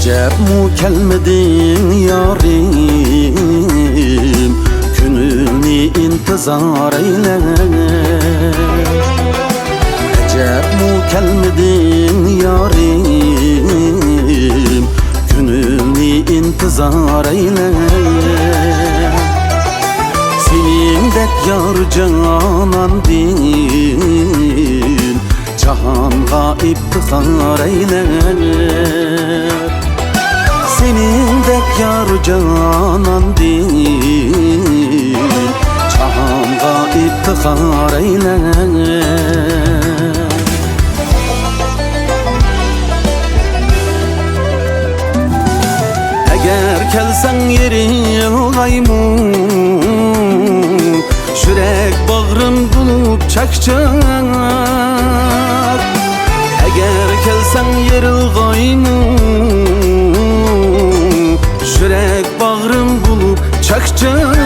Ecep mu gelmedin yarim, gününü intizar eyler. Ecep mu gelmedin yarim, gününü intizar eyler. Senindek yar canan din, cahanga iftihar eyler. Senindek yar canan din, cahanga iftihar eyler. Eğer kelsen yerin gaymu, şürek bağrın bulup çakacak. Eğer kelsen yerin gaymu, şürek bağrın bulup çakacak.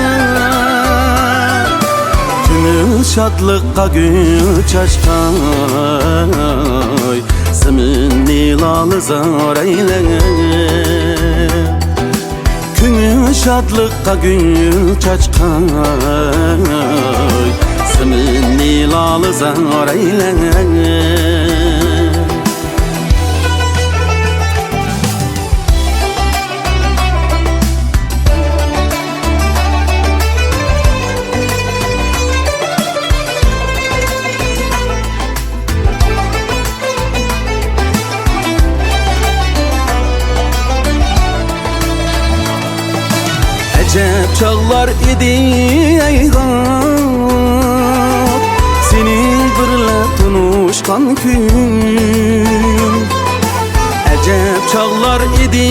Gönül şadlıkka güç açkay, zemin nilalı zar eyler. Gönül şadlıkka güç açkay, zemin nilalı zar eyler. Ecep çağlar idi eyğat, senin birle tunuşkan gün. Ecep çağlar idi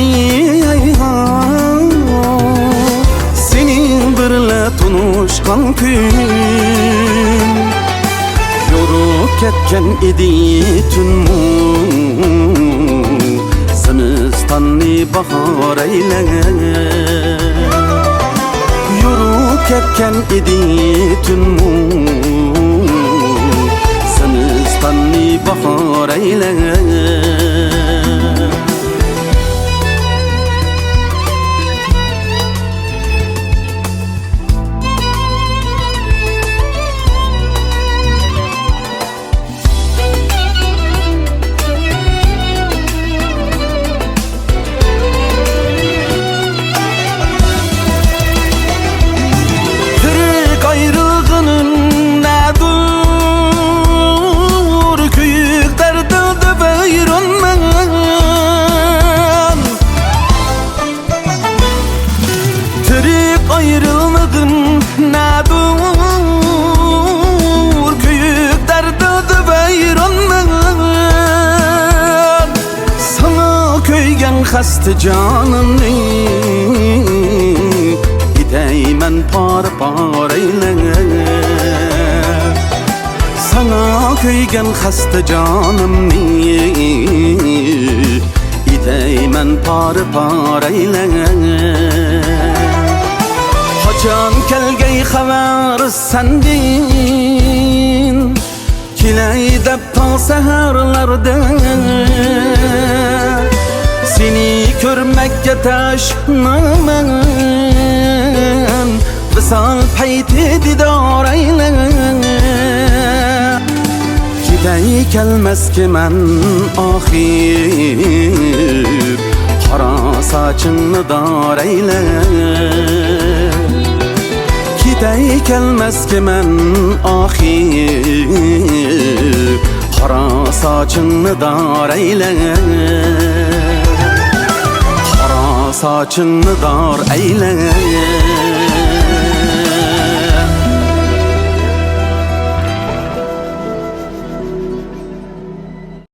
eyğat, senin birle tunuşkan gün. Yorup ketken idi tünmu, zimistanni bahar eyler. Yorup ketken idi tünmu, zimistanni bahar eyler. Ayrılmadın ne dur, köyük derdi beyranman. Sana köygen hastı canımni, gideymen par par eyler. Sana köygen hastı canımni, gideymen par par eyler. Can kelgey haber sendin, kiley depta seherlerde. Seni körmekke taşnamen, visal peyti didar eyler. Gidey kelmez ki men ahir, kara saçını dar eyler. Gidey kelmez ki men ahir, kara saçını dar eyler. Kara saçını dar eyler.